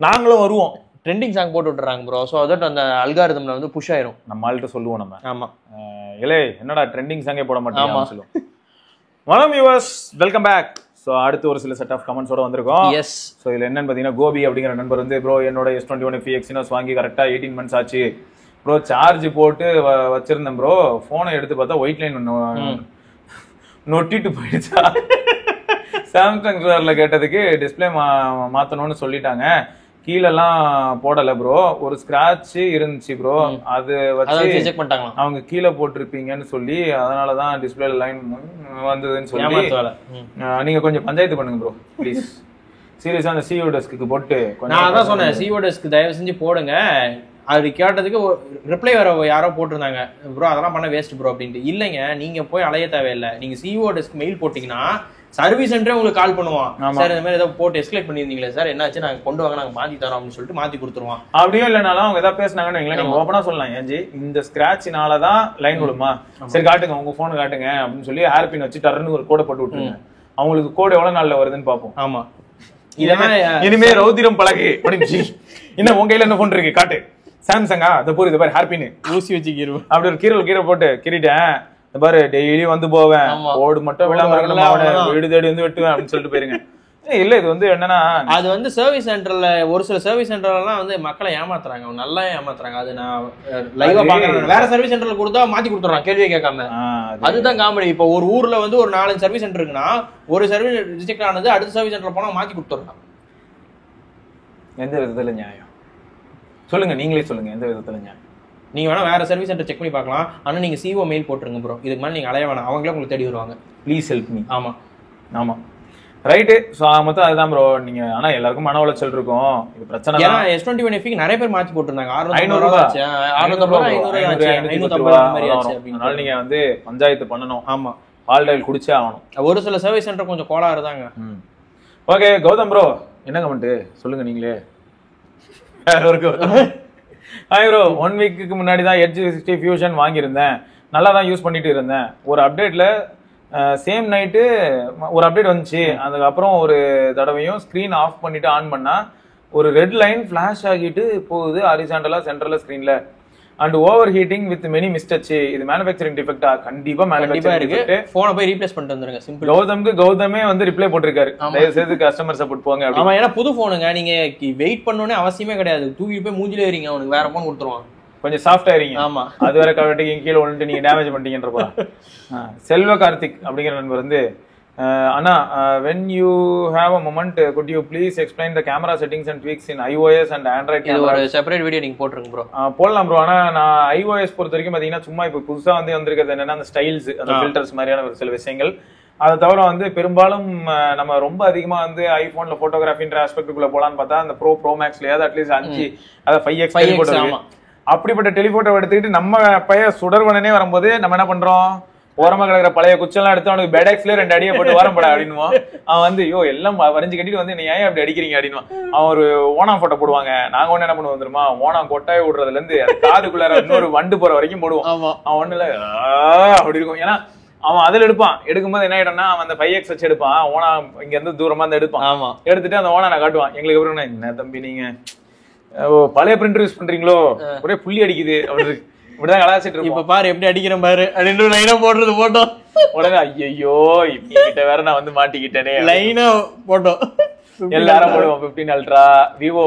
நாங்களும் வருவோம். Trending song போட்டு விட்டுறாங்க ப்ரோ. ஸோ அதோட அந்த அல்காரிதம்ல வந்து புஷ் ஆயிரும். நம்ம ஆள்கிட்ட சொல்லுவோம் நம்ம. ஆமா இல்லை என்னடா ட்ரெண்டிங் சாங்கே போட மாட்டோம் சொல்லுவோம். வணக்கம் வியூவர்ஸ், வெல்கம் பேக். ஸோ அடுத்து ஒரு சில செட் ஆஃப் கமெண்ட்ஸோட வந்திருக்கோம். எஸ். ஸோ இதில் என்னன்னு பார்த்தீங்கன்னா, கோபி அப்படிங்கிற நண்பர் வந்து ப்ரோ என்னோட S21 FE Exynos வாங்கி கரெக்டாக 18 months ஆச்சு ப்ரோ. சார்ஜ் போட்டு வச்சிருந்தேன் ப்ரோ. ஃபோனை எடுத்து பார்த்தா ஒயிட் லைன் நொட்டிட்டு போயிடுச்சா. சாம்சங் ஸ்டோரில் கேட்டதுக்கு டிஸ்பிளே மாற்றணும்னு சொல்லிட்டாங்க. கீழெல்லாம் போடலை ப்ரோ, ஒரு ஸ்கிராட்ச் இருந்துச்சு ப்ரோ, அது வச்சு செக் பண்ணிட்டாங்க. அவங்க கீழே போட்டிருப்பீங்கன்னு சொல்லி அதனால தான் டிஸ்பிளே லைன் வந்ததுன்னு சொல்லி நீங்கள் கொஞ்சம் பஞ்சாயத்து பண்ணுங்க ப்ரோ ப்ளீஸ். சீரியஸாக அந்த CO டெஸ்க்கு போட்டு நான் அதான் சொன்னேன், CO டெஸ்க்கு தயவு செஞ்சு போடுங்க. அது கேட்டதுக்கு ரிப்ளை வர யாரோ போட்டிருந்தாங்க, ப்ரோ அதெல்லாம் பண்ண வேஸ்ட் ப்ரோ அப்படின்ட்டு. இல்லைங்க, நீங்க போய் அலைய தேவையில்லை. நீங்க CO டெஸ்க்கு மெயில் போட்டீங்கன்னா சர்வீஸ் சென்டரே உங்களுக்கு கால் பண்ணுவான். சார் இந்த மாதிரி ஏதோ போட்டு எஸ்கலேட் பண்ணியிருந்தீங்களே சார், என்னாச்சு, நாங்கள் கொண்டு வாங்க, நாங்கள் மாற்றி தரோம் அப்படின்னு சொல்லிட்டு மாற்றி கொடுத்துருவான். அப்படியே இல்லைனாலும் அவங்க ஏதாவது பேசினாங்கன்னு நீங்க ஓப்பனா சொல்லலாம், ஏஞ்சி இந்த ஸ்கிராட்சினால தான் லைன் விடுமா, சரி காட்டுங்க உங்க போன் காட்டுங்க அப்படின்னு சொல்லி ஹேர்பின் வச்சு டர்ன்னு ஒரு கோடை போட்டு விட்டுருங்க. அவங்களுக்கு கோடு எவ்வளவு நாள்ல வருதுன்னு பார்ப்போம். ஆமா, இனிமே ரௌதிரம் பழகு அப்படின்னு. என்ன உங்க கையில என்ன போன் இருக்கு காட்டு, சாம்சங்கா, அதை போய் இது பாரு ஹேர்பின் ஊசி வச்சு கீரை அப்படி ஒரு கீரை போட்டு கிரிட்டேன் பாரு, டெய்லி வந்து போவேன், ஓடு மட்டும் விடாம இருக்கணும், வீடு தேடி வந்து வெட்டுவேன் அப்படின்னு சொல்லிட்டு போயிருங்க. இல்ல இது வந்து என்னன்னா, அது வந்து சர்வீஸ் சென்டர்ல ஒரு சில சர்வீஸ் சென்டர்லாம் வந்து மக்களை ஏமாத்துறாங்க, நல்லா ஏமாத்துறாங்க. அது நான் லைவா பாக்குறேன். வேற சர்வீஸ் சென்டர்ல கொடுத்தா மாத்தி கொடுத்துறாங்க கேள்வியே கேட்காம. அதுதான் காமெடி. இப்போ ஒரு ஊர்ல வந்து ஒரு 4-5 சர்வீஸ் சென்டர் இருக்குன்னா ஒரு சர்வீஸ் ரிஜெக்ட் ஆனது அடுத்த சர்வீஸ் சென்டர்ல போனா மாத்தி கொடுத்துறாங்க. எந்த விதத்துல நியாயம் சொல்லுங்க, நீங்களே சொல்லுங்க, எந்த விதத்துல நியாயம்? நீங்க வேணா வேற சர்வீஸ் சென்டர் செக் பண்ணி பார்க்கலாம். ஆனா நீங்க CO மெயில் போட்டுருங்க ப்ரோ, இதுக்கு மேலே நீங்க அலைய வேணாம், அவங்களே உங்களுக்கு தேடி வருவாங்க. Please help me. ஆமா ஆமா ரைட்டு. ஸோ மொத்தம் அதுதான் ப்ரோ. நீங்க ஆனா எல்லாருக்கும் மன உளைச்சல் இருக்கும், இது பிரச்சனை. ஏன்னா S21 FE நிறைய பேர் மாத்தி போட்டிருந்தாங்க. 650 அதனால நீங்க வந்து பஞ்சாயத்து பண்ணணும். ஆமா, ஆல்டைல் குடிச்சே ஆகணும். ஒரு சில சர்வீஸ் சென்டர் கொஞ்சம் கோளாறு தாங்க. ஓகே கௌதம் ப்ரோ, என்ன கமெண்ட் சொல்லுங்க நீங்களே. ஹாய் ப்ரோ, 1 வீக்கு முன்னாடி தான் Edge 60 Fusion வாங்கியிருந்தேன். நல்லா தான் யூஸ் பண்ணிட்டு இருந்தேன். ஒரு அப்டேட்ல சேம் நைட்டு ஒரு அப்டேட் வந்துச்சு. அதுக்கப்புறம் ஒரு தடவையும் ஸ்க்ரீன் ஆஃப் பண்ணிட்டு ஆன் பண்ணா ஒரு ரெட் லைன் ஃபிளாஷ் ஆகிட்டு போகுது ஹாரிசாண்டலா சென்டர்ல ஸ்க்ரீன்ல. And over heating with many mistouch. இது மேனுஃபேக்சரிங் டிஃபெக்டா? கண்டிப்பா மேனுஃபேக்சரிங் இருக்கு. போனை போய் ரீப்ளேஸ் பண்ணிட்டு வந்துருங்க. சிம்பிள். கௌதமே வந்து ரிப்ளை போட்டிருக்காரு, தயவு செய்து கஸ்டமர் சப்போர்ட் போங்க. ஆமா, ஏன்னா புது போனுங்க, நீங்க வெயிட் பண்ணணும்னே அவசியமே கிடையாது. தூக்கி போய் மூஞ்சில ஏறிங்க, அவனுக்கு வேற போன் கொடுத்துருவான். கொஞ்சம் சாஃப்ட் ஆயிருங்க. ஆமா, அது வேற கவட்டிக்கு கீழே ஒன்று நீங்க டேமேஜ் பண்ணிட்டீங்கன்ற போல. செல்வ கார்த்திக் அப்படிங்கிற நண்பர் வந்து, அண்ணா when you have a moment could you please explain the camera settings and tweaks in iOS and Android camera? ஒரு செப்பரேட் வீடியோ நீங்க போட்டுருங்க ப்ரோ. போடலாம் ப்ரோ. ஆனா நான் iOS பொறுத்த வரைக்கும் பாத்தீங்கன்னா சும்மா இப்ப புதுசா வந்து வந்திருக்கிறது என்னன்னா அந்த ஸ்டைல்ஸ், அந்த ஃபில்டர்ஸ் மாதிரியான ஒரு சில விஷயங்கள். அதை தவிர வந்து பெரும்பாலும் நம்ம ரொம்ப அதிகமா வந்து ஐபோன்ல போட்டோகிராஃபின்ற ஆஸ்பெக்டுக்குள்ள போலான்னு பார்த்தா அந்த ப்ரோ மேக்ஸ்லயாவது அட்லீஸ்ட் 5 அதாவது 5x டெலிஃபோட்டோ, அப்படிப்பட்ட டெலிஃபோட்டோ எடுத்துக்கிட்டு நம்ம பையன் சுடர்வனே வரும்போது நம்ம என்ன பண்றோம், ஓரமா கிடக்குற பழைய குச்செல்லாம் எடுத்து அவனுக்கு பெடெக்ஸ்ல 2 அடியை போட்டு வரப்படா அப்படின்னுவான். அவன் வந்து ஐயோ எல்லாம் வரைஞ்சு கட்டிட்டு வந்து நீ ஏன் அப்படி அடிக்கிறீங்க அப்படின்னுவான். அவன் ஒரு ஓணாம் போட்டோ போடுவாங்க. நாங்க ஒண்ணு என்ன பண்ணுவோம் தெரியுமா, ஓணாம் கொட்டாய் விடுறதுல இருந்து அது காதுக்குள்ளார இன்னொரு வண்டு போற வரைக்கும் போடுவோம். அவன் ஒண்ணுல அப்படி இருக்கும். ஏன்னா அவன் அதில் எடுக்கும்போது என்ன ஆயிடும்னா, அவன் அந்த 5x வச்சு எடுப்பான். ஓனா இங்க இருந்து தூரமா இருந்து எடுப்பான். எடுத்துட்டு அந்த ஓனா நான் காட்டுவான். எங்களுக்கு அப்புறம் என்ன தம்பி நீங்க பழைய பிரிண்டர் யூஸ் பண்றீங்களோ, ஒரே புள்ளி அடிக்குது அப்படின்னு இப்படிதான் கலாச்சிட்டு இருக்கோம். இப்ப பாரு எப்படி அடிக்கிறேன் பாரு அப்படின்னு லைனா போடுறது போட்டோம். உடனே ஐயோ கிட்ட வேற நான் வந்து மாட்டிக்கிட்டேனே லைனா போட்டோம். எல்லாரும் போடுவோம். 15 ultra, Vivo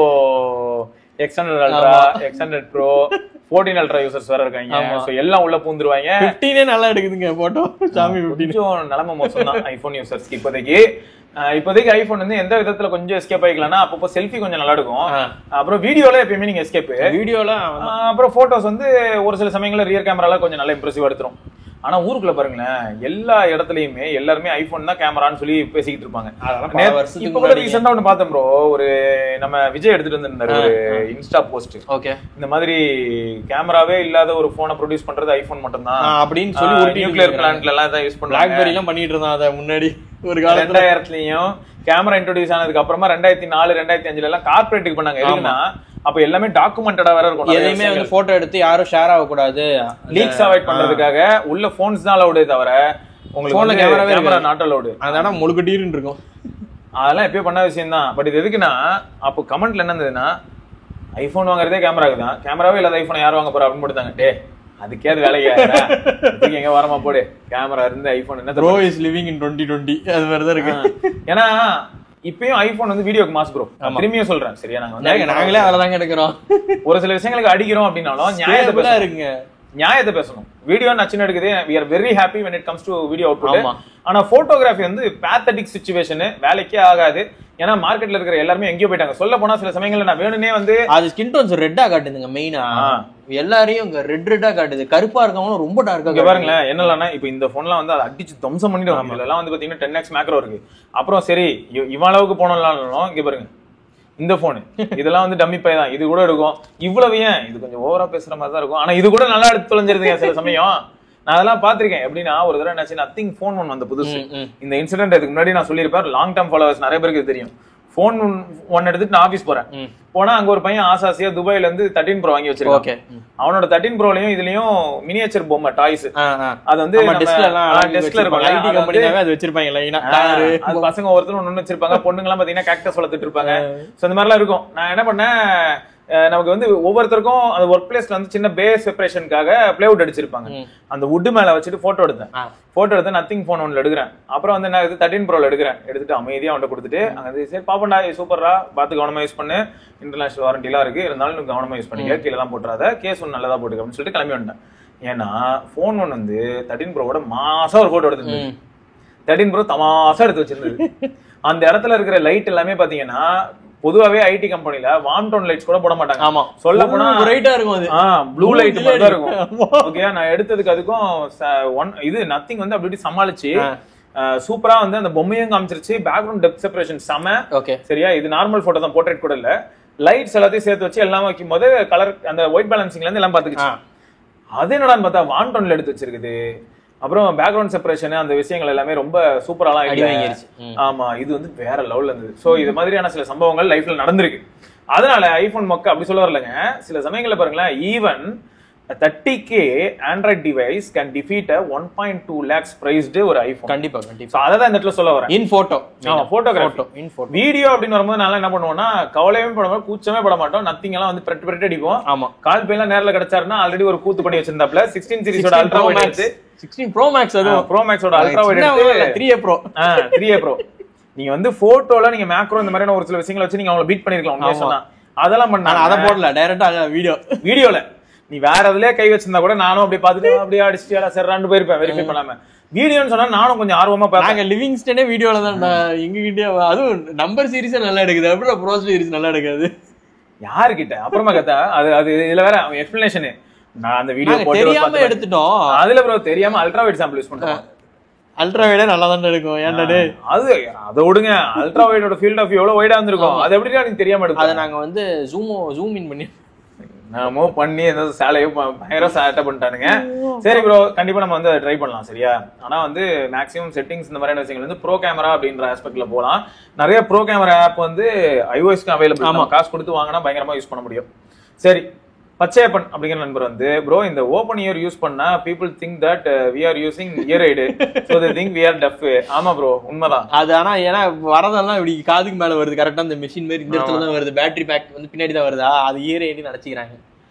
X100 ultra, X100 bro, 14 ultra users வேற இருக்காங்க. சோ எல்லாம் உள்ள பூந்துருவாங்க. 15 நல்லா எடுக்குதுங்க போட்டோ. சாமி 15 நிலைமை மோசம் தான் ஐபோன் யூசர்ஸ்க்கு இப்போதைக்கு ஐபோன் வந்து எந்த விதத்துல கொஞ்சம் எஸ்கேப் ஆயிக்கலாம்னா, அப்பப்போ செல்ஃபி கொஞ்சம் நல்லா இருக்கும். அப்புறம் வீடியோல எப்பயுமே நீங்க எஸ்கேப், வீடியோல அப்புறம் போட்டோஸ் வந்து ஒரு சில சமயங்கள்ல ரியர் கேமரால கொஞ்சம் நல்லா இம்ப்ரெசிவ் எடுத்துரும். ஆனா ஊருக்குள்ள பாருங்களேன், எல்லா இடத்துலயுமே எல்லாருமே ஐபோன் தான் கேமரான்னு சொல்லி பேசிக்கிட்டு இருப்பாங்க. இப்ப கூட ரீசெண்டா ஒண்ணு பார்த்தேன் ப்ரோ, ஒரு நம்ம விஜய் எடுத்துட்டு வந்திருந்தாரு ஒரு இன்ஸ்டா போஸ்ட். ஓகே, இந்த மாதிரி கேமராவே இல்லாத ஒரு போனை ப்ரொடியூஸ் பண்றது ஐபோன் மட்டும் தான் அப்படின்னு சொல்லி ஒரு நியூக்ளியர் பிளான்ட்ல எல்லாம் தான் யூஸ் பண்ணாங்க. பிளாக்பெரி எல்லாம் பண்ணிட்டு இருந்தான் அதை முன்னாடி ஒரு காலம். 2000லயும் கேமரா இன்ட்ரோடியூஸ் ஆனதுக்கு அப்புறமா 2004 2005 எல்லாம் கார்பரேட்டுக்கு பண்ணாங்க. எதுக்குன்னா அப்ப எல்லாமே டாக்குமெண்டடா வேற இருக்கும். எதையுமே வந்து போட்டோ எடுத்து யாரும் ஷேர் ஆக கூடாது, லீக்ஸ் அவாய்ட் பண்றதுக்காக உள்ள போன்ஸ் தான் அலௌடே தவிர உங்களுக்கு போன்ல கேமரா நாட் அலௌடு. அதனால முழுக்கட்டீர்னு இருக்கும். அதெல்லாம் எப்பயும் பண்ண விஷயம் தான். பட் இது எதுக்குன்னா அப்போ கமெண்ட்ல என்ன இருந்ததுன்னா ஐபோன் வாங்குறதே கேமராக்கு தான், கேமராவே இல்லாத ஐபோன் யார் வாங்க போறா அப்படின்னு போட்டுதாங்க. டே அதுக்கே அது வேலைக்கு எங்க வரமா போடு, கேமரா இருந்து ஐபோன் என்ன ப்ரோ இஸ் லிவிங் இன் 2020 அது மாதிரி தான் இருக்கு. ஏன்னா இப்பயும் ஐபோன் வந்து வீடியோக்கு மாஸ் ப்ரோ. திரும்பியும் சொல்றேன் சரியா, நாங்களே அதெல்லாம் எடுக்கிறோம். ஒரு சில விஷயங்களுக்கு அடிக்கிறோம் அப்படின்னாலும் நியாயத்தை இருக்குங்க, நியாயத்தை பேசணும். வீடியோ நச்சுன்னு எடுக்குது, we are very happy when it comes to video output. ஆனா போட்டோகிராஃபி வந்து பேத்தட்டிக் சிச்சுவேஷன், வேலைக்கே ஆகாது. ஏன்னா மார்க்கெட்ல இருக்கிற எல்லாருமே எங்கேயோ போயிட்டாங்க. சொல்ல போனா சில சமயங்கள்ல நான் வேணும்னே வந்து அது ஸ்கின் டோன்ஸ் ரெட்டா காட்டுதுங்க. மெயினா எல்லாரையும் ரெட்டா காட்டுது, கருப்பா இருக்கவங்க ரொம்ப டார்க்கா பாருங்களேன். என்னன்னா இப்ப இந்த போன்லாம் வந்து அதை அடிச்சு தம்சம் பண்ணிட்டு இதெல்லாம் வந்து பாத்தீங்கன்னா 10x மேக்ரோ இருக்கு. அப்புறம் சரி இவன் அளவுக்கு போனோம்னாலும் இங்க பாருங்க இந்த போனு இதெல்லாம் வந்து டம்மி பை தான், இது கூட இருக்கும். இவ்வளவு ஏன் இது கொஞ்சம் ஓவரா பேசுற மாதிரி தான் இருக்கும், ஆனா இது கூட நல்லா எடுத்து தொலைஞ்சிருதுங்க சில சமயம். நான் அதெல்லாம் பாத்திருக்கேன். எப்படின்னா ஒரு தடவை என்னாச்சு, நத்திங் போன் ஒன் வந்த புதுசு. இந்த இன்சிடென்ட் இதுக்கு முன்னாடி நான் சொல்லியிருப்பேன். லாங் டர்ம் ஃபாலோவர்ஸ் நிறைய பேருக்கு தெரியும். போன் ஒன் எடுத்துட்டு நான் ஆபீஸ் போறேன். போனா அங்க ஒரு பையன் ஆசாசியா துபாயில இருந்து 13 Pro வாங்கி வச்சிருக்கான். அவனோட 13 Proலயும் இதுலயும் மினியேச்சர் பொம்மை டாய்ஸ், அது வந்து டெஸ்க்ல இருக்கும். ஐடி கம்பெனியாவே அது வச்சிருப்பாங்க லைனா. அது பசங்க ஒருத்தர் ஒன்னு வச்சிருப்பாங்க, பொண்ணுங்க எல்லாம் பாத்தீங்கன்னா கேக்டஸ் வளர்த்துட்டு இருப்பாங்க. சோ இந்த மாதிரி எல்லாம் இருக்கும். நான் என்ன பண்ணேன், நமக்கு வந்து ஒவ்வொருத்தருக்கும் அந்த ஒர்க் பிளேஸ்ல வந்து சின்ன பேஸ் செப்பரேஷனுக்காக பிளேவுட் அடிச்சிருப்பாங்க. அந்த வுட் மேல வச்சுட்டு போட்டோ எடுத்து நத்திங் போன் ஒன்ல எடுக்கிறேன். அப்புறம் வந்து என்ன 13 Proல எடுக்கிறேன். எடுத்துட்டு அமைதியா அவன்கிட்ட கொடுத்துட்டு அங்க சரி பாப்பண்டா சூப்பர்ரா பார்த்து கவனமா யூஸ் பண்ணு, இன்டர்நேஷனல் வாரண்டி எல்லாம் இருக்கு, இருந்தாலும் கவனமா யூஸ் பண்ணிக்க, கீழே தான் போட்டுறாத, கேஸ் ஒன்று நல்லதா போட்டுக்க அப்படின்னு சொல்லிட்டு கிளம்பி வந்துட்டேன். ஏன்னா போன் ஒன் வந்து 13 Proவோட மாசா ஒரு போட்டோ எடுத்துருந்தது. 13 Pro தமாசா எடுத்து வச்சிருந்தது. அந்த இடத்துல இருக்கிற லைட் எல்லாமே பாத்தீங்கன்னா பொதுவாவே ஐடி கம்பெனில வார்ம் டோன் லைட்ஸ் கூட போட மாட்டாங்க. ஆமா, சொல்ல போனா பிரைட்டா இருக்கும். அது ப்ளூ லைட் மட்டும் தான் இருக்கும். ஓகே, நான் எடுத்ததுக்கு அதுக்கும் இது நத்திங் வந்து அப்படி சமாளிச்சு சூப்பரா வந்து அந்த பொம்மையும் காமிச்சிருச்சு. பேக்ரவுண்ட் டெப்த் செப்பரேஷன் செம. ஓகே சரியா, இது நார்மல் போட்டோ தான், போர்ட்ரேட் கூட இல்ல. லைட்ஸ் எல்லாத்தையும் சேர்த்து வச்சு எல்லாம் வைக்கும் போது கலர் அந்த ஒயிட் பேலன்சிங்ல இருந்து எல்லாம் பாத்துக்கிச்சு. அது என்னடான்னு பார்த்தா வார்ம் டோன்ல எடுத்து வச்சிருக்குது. அப்புறம் பேக்ரவுண்ட் செப்பரேஷன் அந்த விஷயங்கள் எல்லாமே ரொம்ப சூப்பராலாம் இருக்கு. ஆமா, இது வந்து வேற லெவல்ல இருந்தது. சோ இது மாதிரியான சில சம்பவங்கள் லைஃப்ல நடந்திருக்கு. அதனால ஐபோன் மொக்க அப்படி சொல்ல வரலங்க. சில சமயங்கள்ல பாருங்களேன், even 30K Android device can defeat 1.2 lakhs priced ஒரு ஐபோன். கண்டிப்பா கண்டிப்பா. அதான் இந்த இடத்துல சொல்ல வரேன். இன் போட்டோ, போட்டோகிராஃபி, வீடியோ அப்படின்னு வரும்போது நல்லா என்ன பண்ணுவோம்னா கவலையே பட மாட்டோம், கூச்சமே பட மாட்டோம். நத்திங் எல்லாம் வந்து பெட்டு அடிப்போம். ஆமா, கால் பேலாம் நேர்ல கிடைச்சாருன்னா ஆல்ரெடி ஒரு கூத்து பண்ணி வச்சிருந்தாப்ல. 16 சீரிஸோட அல்ட்ரா வைட் எடுத்து 16 Pro Max, அது Pro Maxோட அல்ட்ரா வைட் எடுத்து 3A Pro 3A Pro நீங்க வந்து போட்டோல நீங்க மேக்ரோ இந்த மாதிரியான ஒரு சில விஷயங்களை வச்சு நீங்க அவங்கள பீட் பண்ணிருக்கலாம். உண்மையா சொன்னா அதெல்லாம் பண்ணா அத போடல, டைரக்டா வீடியோல நீ வேற அதுலயே கை வச்சிருந்தா கூட நானும் அப்படியே பாத்துட்டு அப்படியே அடிச்சுட்டு சர்றான்னு போயிருப்பேன் வெரிஃபை பண்ணாம. வீடியோன்னு சொன்னா நானும் கொஞ்சம் ஆர்வமா பாருங்க. லிவிங்ஸ்டனே வீடியோல தான் எங்ககிட்ட, அதுவும் நம்பர் சீரிஸே நல்லா எடுக்குது, அப்புறம் ப்ரோ சீரிஸ் நல்லா எடுக்காது யாருக்கிட்ட. அப்புறமா கத்தா அது இதுல வேற எக்ஸ்பிளனேஷன். நான் அந்த வீடியோ போட்டு தெரியாம எடுத்துட்டோம். அதுல ப்ரோ தெரியாம அல்ட்ரா வைட் சாம்பிள் யூஸ் பண்றோம். அல்ட்ரா வைடே நல்லா தான் இருக்கும். ஏன்டா அது அதை விடுங்க, அல்ட்ரா வைடோட ஃபீல்ட் ஆஃப் எவ்வளவு வைடா இருந்திருக்கும். அது எப்படியா நீங்க தெரியாம எடுக்கும். அதை நாங்க வந்து ஜூம் இன் பண்ணி நாமோ பண்ணி ஏதாவது சேலையோ பயங்கர சேட்டை பண்ணிட்டானுங்க. சரி ப்ரோ, கண்டிப்பா நம்ம வந்து அதை ட்ரை பண்ணலாம் சரியா. ஆனா வந்து மேக்ஸிமம் செட்டிங்ஸ் இந்த மாதிரியான விஷயங்கள் வந்து ப்ரோ கேமரா அப்படின்ற ஆஸ்பெக்ட்ல போகலாம். நிறைய ப்ரோ கேமரா ஆப் வந்து iOS-க்கு அவைலபிள். ஆமா, காசு கொடுத்து வாங்கினா பயங்கரமா யூஸ் பண்ண முடியும். சரி, பச்சையப்பன் அப்படிங்கிற நண்பர் வந்து ப்ரோ இந்த ஓபன் இயர் யூஸ் பண்ணா people think that we are using ear aid, so they think we are deaf. ஆமா ப்ரோ, உண்மைதான் அது. ஆனா ஏன்னா வரதெல்லாம் இப்படி காதுக்கு மேல வருது, கரெக்டா இந்த மெஷின் மாதிரி இந்த இடத்துல தான் வருது, பேட்டரி பேக் வந்து பின்னாடி தான் வருதா, அது இயர் எய்டு நினைச்சுக்கிறாங்க.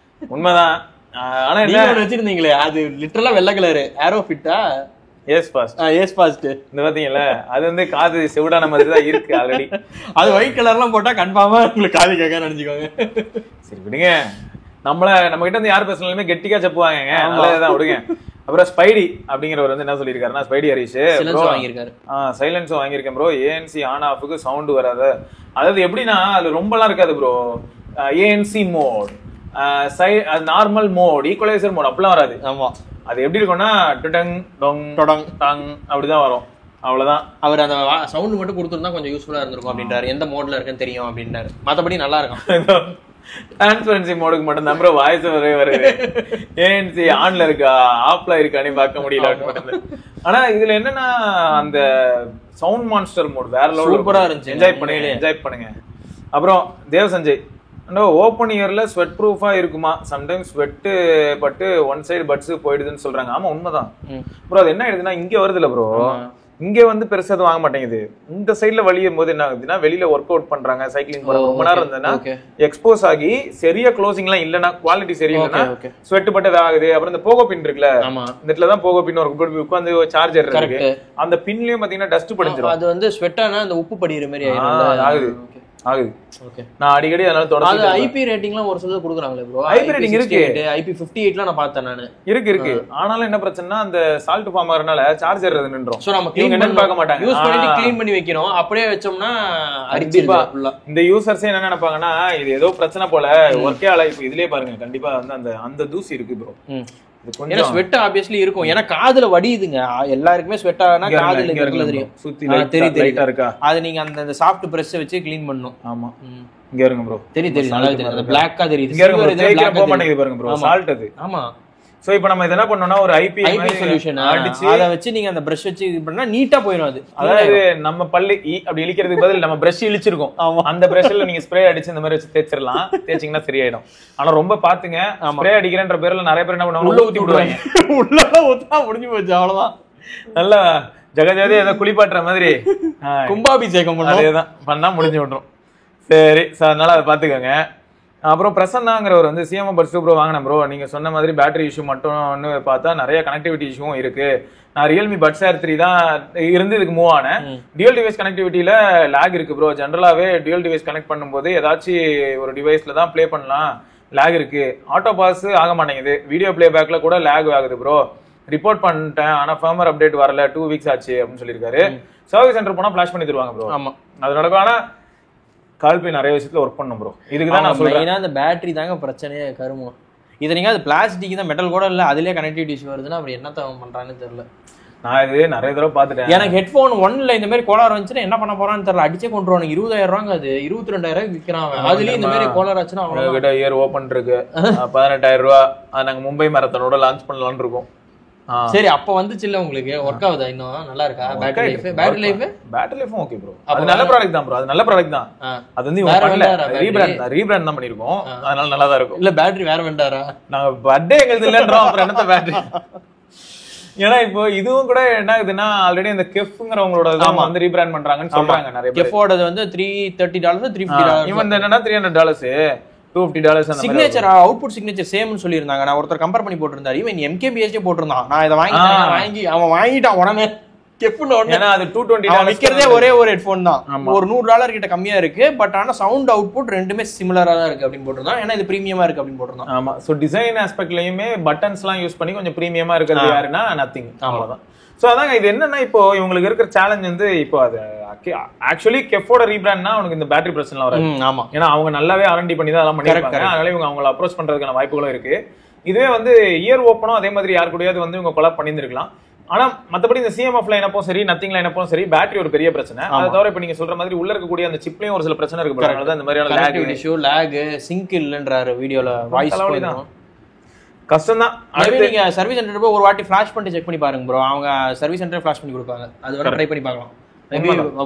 உண்மைதான். ஆனா என்ன வச்சிருந்தீங்களே அது லிட்டரலா வெள்ளை கலரு ஏரோ ஃபிட்டா இந்த பாத்தீங்களா, அது வந்து காது செவிடான மாதிரி தான் இருக்கு ஆல்ரெடி. அது ஒயிட் கலர்லாம் போட்டா கன்ஃபார்மா உங்களுக்கு காது கேட்க நினைச்சுக்கோங்க. சரி விடுங்க, நம்ம கிட்ட இருந்து யார் பேசணுமே கெட்டிக்கா செப்புவாங்க, நல்லதான் விடுங்க. அப்புறம் ஸ்பைடி அப்படிங்கிறவர் வந்து என்ன சொல்லியிருக்காருன்னா, ஸ்பைடி ஹரிஷ் சைலன்ஸும் வாங்கியிருக்கேன் ப்ரோ, ANC ஆன் ஆஃபுக்கு சவுண்ட் வராது. அதாவது எப்படின்னா அது ரொம்பலாம் இருக்காது bro. ANC mode, normal mode, equaliser mode அப்படிலாம் வராது. ஆமா, அது எப்படி இருக்கும்னா டொடங் டொங் டொடங் டங் அப்படிதான் வரும். அவ்வளவுதான். அவர் அந்த சவுண்ட் மட்டும் கொடுத்துருந்தா கொஞ்சம் யூஸ்ஃபுல்லா இருந்திருக்கும் அப்படின்றாரு. எந்த மோட்ல இருக்குன்னு தெரியும் அப்படின்றாரு. மத்தபடி நல்லா இருக்கும். டிரான்ஸ்பரன்சி மோடுக்கு மட்டும் தான் ப்ரோ வாய்ஸ் வருது. ANC ஆன்ல இருக்கா ஆஃப்ல இருக்கான்னு பார்க்க முடியல. ஆனா இதுல என்னன்னா அந்த சவுண்ட் மான்ஸ்டர் மோட் வேற லெவல் சூப்பரா இருந்துச்சு. என்ஜாய் பண்ணுங்க. அப்புறம் தேவ் சஞ்சய், ஓப்பன் இயர்ல ஸ்வெட் ப்ரூஃபா இருக்குமா? சம்டைம்ஸ் ஸ்வெட் பட்டு ஒன் சைடு பட்ஸ் போயிடுதுன்னு சொல்றாங்க. ஆமா உண்மைதான் ப்ரோ. அது என்ன ஆயிடுதுன்னா இங்க வருது இல்ல ப்ரோ, இங்க வந்து பெருசா எதுவும் வாங்க மாட்டேங்குது. இந்த சைட்ல வலியும் போது என்ன ஆகுதுன்னா வெளியில ஒர்க் அவுட் பண்றாங்க, சைக்கிளிங் போறாங்க, ரொம்ப நேரம் இருந்ததுன்னா எக்ஸ்போஸ் ஆகி சரியா க்ளோசிங் எல்லாம் இல்லைன்னா, குவாலிட்டி சரியில்லைன்னா ஸ்வெட் பட்டு ஆகுது. அப்புறம் இந்த போகோ பின் இருக்குல்ல, இந்த இடத்துல தான் போகோ பின் உட்காந்து சார்ஜர் இருக்கு, அந்த பின்லயும் பாத்தீங்கன்னா டஸ்ட் படிஞ்சிடும். அது வந்து ஸ்வெட் ஆனா அந்த உப்பு படிக்கிற மாதிரி ஆகுது. நான் அடிக்கடி அதனால தொடர்ந்து ஐபி ரேட்டிங்லாம் ஒரு சிலது கொடுக்குறாங்களே ப்ரோ. ஐபி ரேட்டிங் இருக்கு, ஐபி 58லாம் நான் பார்த்தேன் நானு. இருக்கு. ஆனாலும் என்ன பிரச்சனைனா அந்த சால்ட் ஃபார்ம் ஆகறனால சார்ஜர் நின்றோம். சோ நம்ம க்ளீன் பண்ணி பார்க்க மாட்டாங்க, யூஸ் பண்ணிட்டு க்ளீன் பண்ணி வைக்கணும். அப்படியே வெச்சோம்னா அரிச்சிப்பா. இந்த யூசர்ஸ் என்ன நினைப்பாங்கன்னா இது ஏதோ பிரச்சனை போல ஒர்க்கே ஆல. இப்ப இதுலயே பாருங்க, கண்டிப்பா வந்து அந்த அந்த தூசி இருக்கு ப்ரோ. ஏன்னா ஸ்வெட் ஆப்வியஸ்லி இருக்கும். ஏன்னா காதுல வடியுதுங்க, எல்லாருக்குமே ஸ்வெட் ஆனா காதுல இருக்குல தெரியும், சுத்தி லைட்டா இருக்கா. அது நீங்க அந்த சாஃப்ட் பிரஷ் வச்சு க்ளீன் பண்ணனும். ஆமா, இங்க இருங்க ப்ரோ. தெரியும் நல்லா தெரியும், அந்த பிளாக்கா தெரியுது. இங்க இருங்க, தேய்க்க போக மாட்டேங்குது பாருங்க ப்ரோ, சால்ட் அது. ஆமா. சோ இப்போ நம்ம என்ன பண்ணோம்னா ஒரு ஐபி சொல்யூஷன் அடிச்சு அத வச்சு நீங்க அந்த பிரஷ் வச்சு இது பண்ணா நீட்டா போயிடும். அது அதாவது நம்ம பல்லு அப்படி இழிக்கிறதுக்கு பதில் நம்ம பிரஷ் இழிச்சிருக்கோம், அந்த பிரஷ்ல நீங்க ஸ்ப்ரே அடிச்சு இந்த மாதிரி வச்சு தேய்ச்சிரலாம், தேய்ச்சிங்கன்னா சரியாயிடும். ஆனா ரொம்ப பாத்துங்க, ஸ்ப்ரே அடிக்கிறன்ற பேர்ல நிறைய பேர் என்ன பண்ணுவாங்க, உள்ள ஊத்தி விடுவாங்க. உள்ள ஊத்தா முடிஞ்சு போச்சு, அவ்வளவுதான். நல்லா ஜெகஜாதி ஏதோ குளிப்பாட்டுற மாதிரி கும்பாபிஷேகம் பண்ணா அதேதான் பண்ணா முடிஞ்சு விட்டுரும். சரி, அதனால அதை பாத்துக்கோங்க. அப்புறம் பிரசன்னாங்கிறவர் வந்து சிஎம் பட்ஸ் ப்ரோ வாங்கினேன் ப்ரோ, நீங்க சொன்ன மாதிரி பேட்டரி இஷ்யூ மட்டும்னு பார்த்தா நிறைய கனெக்டிவிட்டி இஷ்யூவும் இருக்கு. நான் ரியல்மி பட்ஸ் ஏர் 3 தான் இருந்து இதுக்கு மூவ் ஆனேன். டியூல் டிவைஸ் கனெக்டிவிட்டியில லேக் இருக்கு ப்ரோ. ஜென்ரலாவே டியூல் டிவைஸ் கனெக்ட் பண்ணும்போது ஏதாச்சும் ஒரு டிவைஸ்ல தான் ப்ளே பண்ணலாம், லேக் இருக்கு. ஆட்டோ பாஸ் ஆக மாட்டேங்குது, வீடியோ பிளே பேக்ல கூட லேக் ஆகுது ப்ரோ. ரிப்போர்ட் பண்ணிட்டேன், ஆனா ஃபர்மர் அப்டேட் வரல, 2 வீக்ஸ் ஆச்சு அப்படின்னு சொல்லியிருக்காரு. சர்வீஸ் சென்டர் போனா ஃபிளாஷ் பண்ணி தருவாங்க ப்ரோ. ஆமா, அது நடக்கும். ஆனா கால் போய் நிறைய விஷயத்துல ஒர்க் பண்ணும் ப்ரோ. இதுக்கு தான் நான் சொல்றேன், அந்த பேட்டரி தாங்க பிரச்சனையே கருமம். இது நீங்க அது பிளாஸ்டிக் தான், மெட்டல் கூட இல்ல, அதுலயே கனெக்டிவிட்டி இஷ்யூ வருதுன்னா அப்படி என்ன பண்றான்னு தெரியல. நான் இது நிறைய தடவை பாத்துட்டேன். எனக்கு ஹெட்போன் 1ல இந்த மாதிரி கோளாறு வந்துச்சுன்னா என்ன பண்ண போறான்னு தெரியல. அடிச்சே கொண்டுருவாங்க. 20,000 ரூபாங்க, அது 22,000 விற்கிறாங்க. அதுலயும் இந்த மாதிரி கோளாறு ஆச்சுன்னா அவங்ககிட்ட இயர் ஓபன் இருக்கு 18,000 ரூபாய். அது நாங்க மும்பை மரத்தனோட லான்ச் பண்ணலாம்னு இருக்கோம். சரி, அப்ப வந்துச்சு இல்ல உங்களுக்கு, ஒர்க் ஆகுதா? இன்னும் நல்லா இருக்கா பேட்டரி லைஃப்? பேட்டரி லைஃபும் ஓகே ப்ரோ. அது நல்ல ப்ராடக்ட் தான் ப்ரோ, அது நல்ல ப்ராடக்ட் தான். அது வந்து இவங்க பண்ணல, ரீபிராண்ட் தான் பண்ணிருக்கோம், அதனால நல்லா தான் இருக்கும். இல்ல பேட்டரி வேற வெண்டாரா? நாங்க பர்த்டே எங்களுக்கு இல்லன்றோம், அப்புறம் என்னத்த பேட்டரி. ஏன்னா இப்போ இதுவும் கூட என்ன ஆகுதுன்னா, ஆல்ரெடி அந்த கெஃப்ங்கிறவங்களோட வந்து ரீபிராண்ட் பண்றாங்கன்னு சொல்றாங்க நிறைய பேர். கெஃபோடது வந்து $330 $350. இவன் என்னன்னா $300 $250. சிக்னேச்சர் அவுட்புட் சிக்னேச்சர் சேம்னு சொல்லியிருந்தாங்க. நான் ஒருத்தர் கம்பேர் பண்ணி போட்டிருந்தாரு, இவன் MKBHD போட்டிருந்தான். நான் இதை வாங்கி அவன் வாங்கிட்டான் உடனே. ஏன்னா அது $220 விற்கிறதே ஒரே ஒரு ஹெட்போன் தான், ஒரு $100 கிட்ட கம்மியா இருக்கு. பட் ஆனா சவுண்ட் அவுட்புட் ரெண்டுமே சிமிலரா தான் இருக்கு அப்படின்னு போட்டிருந்தான். ஏன்னா இது பிரீமியமா இருக்கு அப்படின்னு போட்டிருந்தான். ஆமா, சோ டிசைன் ஆஸ்பெக்ட்லயுமே பட்டன்ஸ் எல்லாம் யூஸ் பண்ணி கொஞ்சம் பிரீமியமா இருக்கிறது யாருன்னா நத்திங். அவ்வளவுதான். சோ அதாங்க, இது என்னன்னா இப்போ இவங்களுக்கு இருக்கிற சேலஞ்ச் வந்து இப்போ அது ஆக்சுவலி கெஃபோட ரீபிராண்ட்னா அவனுக்கு இந்த பேட்டரி பிரச்சனை வராது. ஆமா, ஏன்னா அவங்க நல்லாவே R&D பண்ணி தான் அதெல்லாம் பண்ணிருக்காங்க. அதனால இவங்க அவங்களை அப்ரோச் பண்றதுக்கான வாய்ப்புகளும் இருக்கு. இதுவே வந்து இயர் ஓப்பனும் அதே மாதிரி யாரு கூடயாவது வந்து இவங்க கொலாப் பண்ணியிருக்கலாம். ஆனா மத்தபடி இந்த CMF லைனப்பும் சரி, நத்திங் லைனப்பும் சரி, பேட்டரி ஒரு பெரிய பிரச்சனை. அதை தவிர இப்ப நீங்க சொல்ற மாதிரி உள்ள இருக்கக்கூடிய அந்த சிப்லயும் ஒரு சில பிரச்சனை இருக்கு. அதனால இந்த மாதிரியான லேக் இஷ்யூ, லேக், சிங்க் இல்லன்றாரு வீடியோல. வாய்ஸ் கஷ்டம் தான். நீங்க சர்வீஸ் சென்டர் போய் ஒரு வாட்டி ஃபிளாஷ் பண்ணி செக் பண்ணி பாருங்க ப்ரோ. அவங்க சர்வீஸ் சென்டர் ஃபிளாஷ் பண்ணி கொடுப்பாங்க, அது வரை ட்ரை பண்ணி பார்க்கலாம்.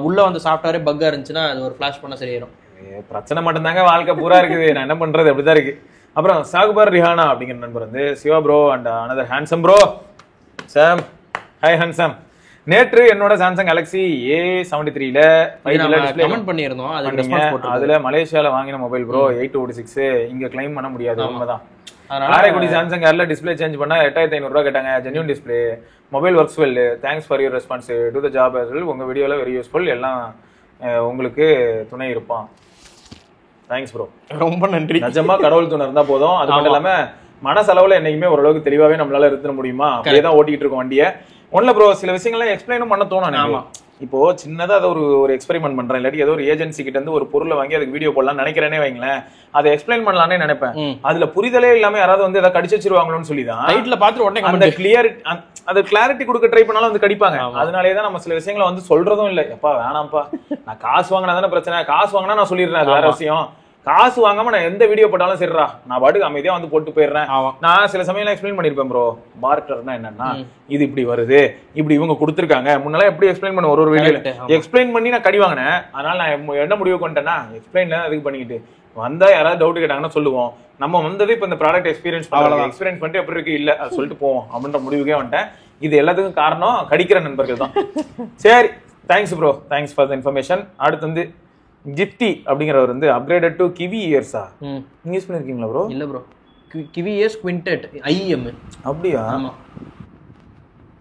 உள்ள வந்து சாஃப்ட்வேர் பக்கா இருந்துச்சுன்னா அது ஒரு ஃபிளாஷ் பண்ணா சரியாயிரும். பிரச்சனை மட்டும் தாங்க வாழ்க்கை பூரா இருக்குது. நான் என்ன பண்றது, அப்படிதான் இருக்கு. அப்புறம் சாகுபார் ரிஹானா அப்படிங்கிற நண்பர் வந்து Siva bro and another handsome bro Sam. Hi handsome. நேற்று என்னோட சாம்சங் கேலக்ஸி A73ல 5G டிஸ்ப்ளே கமெண்ட் பண்ணிருந்தோம். அதுக்கு ரெஸ்பான்ஸ் போட்டு அதுல மலேசியால வாங்கின மொபைல் ப்ரோ 826 இங்க கிளைம் பண்ண முடியாது. உண்மைதான். காரைக்குடி சாம்சங் கேர்ல டிஸ்ப்ளே சேஞ்ச் பண்ணா 8,500 ரூபாய் கேட்டாங்க. Genuine display, mobile works well, thanks for your response to the job as well. உங்க வீடியோல வெரி யூஸ்ஃபுல், எல்லாம் உங்களுக்கு துணை இருப்பான். தேங்க்ஸ் ப்ரோ, ரொம்ப நன்றி. நிஜமா கடவுள் துணை இருந்தா போதும். அது மட்டும் இல்லாம மனசளவுல என்னைக்குமே ஓரளவுக்கு தெளிவாவே நம்மளால இருக்க முடியுமா, அப்படியே தான் ஓட்டிட்டு இருக்கோம் வண்டியை. ஒன்ல ப்ரோ சில விஷயங்கள்லாம் எக்ஸ்பிளைனும் பண்ண தோணும். ஆமா, இப்போ சின்னதா அதை ஒரு எக்ஸ்பெரிமெண்ட் பண்றேன், இல்லாட்டி ஏதோ ஒரு ஏஜென்சி கிட்ட இருந்து ஒரு பொருளை வாங்கி அதுக்கு வீடியோ போடலாம் நினைக்கிறேனே வைங்களேன், அதை எக்ஸ்பிளைன் பண்ணலாம்னே நினைப்பேன். அதுல புரிதலே இல்லாம யாராவது வந்து ஏதாவது கடிச்சு வச்சிருவாங்களோன்னு சொல்லிதான் ரைட்ல பாத்துட்டு உடனே அந்த கிளாரிட்டி கொடுக்க ட்ரை பண்ணாலும் வந்து கடிப்பாங்க. அதனாலேதான் நம்ம சில விஷயங்களை வந்து சொல்றதும் இல்லை. எப்பா வேணாம்ப்பா, நான் காசு வாங்கினா தானே பிரச்சனை, காசு வாங்கினா நான் சொல்லிடுறேன், அது வேற விஷயம். காசு வாங்காம நான் எந்த வீடியோ போட்டாலும் சரிடா, நான் பாட்டுக்கு அமைதியா வந்து போட்டு போயிடுறேன். நான் சில சமயம் எக்ஸ்பிளைன் பண்ணிருப்பேன் ப்ரோ, பார்ட்டர்னா என்னன்னா இது இப்படி வருது, இப்படி இவங்க கொடுத்துருக்காங்க. முன்னெல்லாம் எப்படி எக்ஸ்பிளைன் பண்ண ஒரு வீடியோல எக்ஸ்பிளைன் பண்ணி நான் கடி வாங்கினேன். அதனால நான் என்ன முடிவு கொண்டேன்னா, எக்ஸ்பிளைன்ல அதுக்கு பண்ணிக்கிட்டு வந்தா யாராவது டவுட் கேட்டாங்கன்னா சொல்லுவோம். நம்ம வந்தது இப்ப இந்த ப்ராடக்ட் எக்ஸ்பீரியன்ஸ் பண்ணிட்டு எப்படி இருக்கு இல்ல அது சொல்லிட்டு போவோம் அப்படின்ற முடிவுக்கே வந்துட்டேன். இது எல்லாத்துக்கும் காரணம் கடிக்கிற நண்பர்கள் தான். சரி, thanks bro, thanks for the information. அடுத்து வந்து ஜிப்டி அப்படிங்கிறவர் வந்து அப்கிரேடட் டு கிவி இயர்ஸா நீங்க யூஸ் பண்ணிருக்கீங்களா ப்ரோ? இல்ல ப்ரோ, கிவி இயர்ஸ் குவிண்டட் IEM. அப்படியா? ஆமா,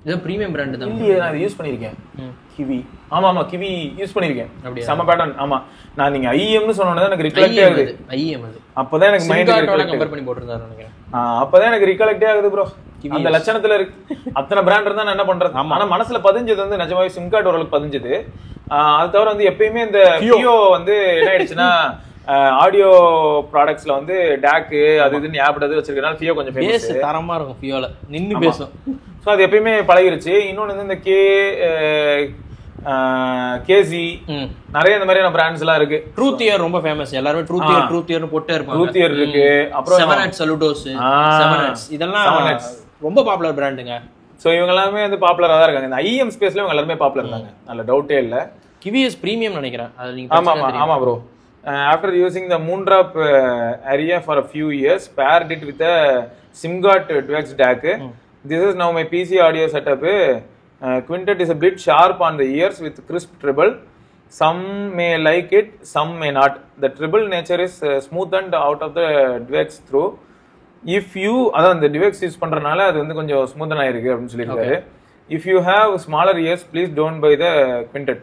இது பிரீமியம் பிராண்ட் தான். இல்லையே, நான் யூஸ் பண்ணிருக்கேன் கிவி. ஆமா ஆமா, கிவி யூஸ் பண்ணிருக்கேன். செம பேட்டர்ன். ஆமா, நான் நீங்க IEM னு சொன்னோனே எனக்கு ரிகலெக்ட் ஆகுது. IEM அது அப்பதான் எனக்கு மைண்ட்ல கம்பேர் பண்ணி போட்டுருந்தாரு நினைக்கிறேன். அப்பதான் எனக்கு ரிகலெக்ட் ஆகுது ப்ரோ. அந்த லட்சணத்துல இருக்கு. அத்தனை பிராண்ட் இருந்தா நான் என்ன பண்றது? ஆனா மனசுல பதிஞ்சது வந்து நிஜமாவே சிம் கார்டு ஓரளவுக்கு பதிஞ்சது. அது தவிர வந்து எப்பயுமே இந்த ஃபியோ வந்து என்ன ஆயிடுச்சுன்னா, ஆடியோ ப்ராடக்ட்ஸ்ல வந்து டாக்கு அது இதுன்னு ஆப்டது வச்சிருக்கனால ஃபியோ கொஞ்சம் ஃபேமஸ். தரமா இருக்கும் ஃபியோல, நின்னு பேசும். சோ அது எப்பயுமே பழகிருச்சு. இன்னொன்னு வந்து இந்த கேசி நிறைய இந்த மாதிரியான பிராண்ட்ஸ் எல்லாம் இருக்கு. ட்ரூத் இயர் ரொம்ப ஃபேமஸ். எல்லாரும் ட்ரூத் இயர்னு போட்டே இருப்பாங்க. ட்ரூத் இயர் இருக்கு. அப்புறம் 7X Saludos, 7X இதெல்லாம் ரொம்ப பாப்புலர் பிராண்டுங்க. சோ இவங்க எல்லாமே வந்து பாப்புலரா தான் இருக்காங்க. இந்த IEM ஸ்பேஸ்ல இவங்க எல்லாரும் பாப்புலர் இருக்காங்க. நல்ல டவுட்டே இல்ல. கிவிஎஸ் பிரீமியம் நினைக்கிறேன். அது நீங்க ஆமா ஆமா bro. After using the Moondrop area for a few years, paired it with a SIM-GOT DUX DAC. This is now my PC audio setup. Quintet is a bit sharp on the ears with crisp treble. Some may like it, some may not. The treble nature is smoothened out of the DUX through. If you அதான் இந்த DUX use பண்றனால அது வந்து கொஞ்சம் smoothen ஆயிருக்கு அப்படின்னு சொல்லியிருக்காரு. If you have smaller ears, please don't buy the Quintet.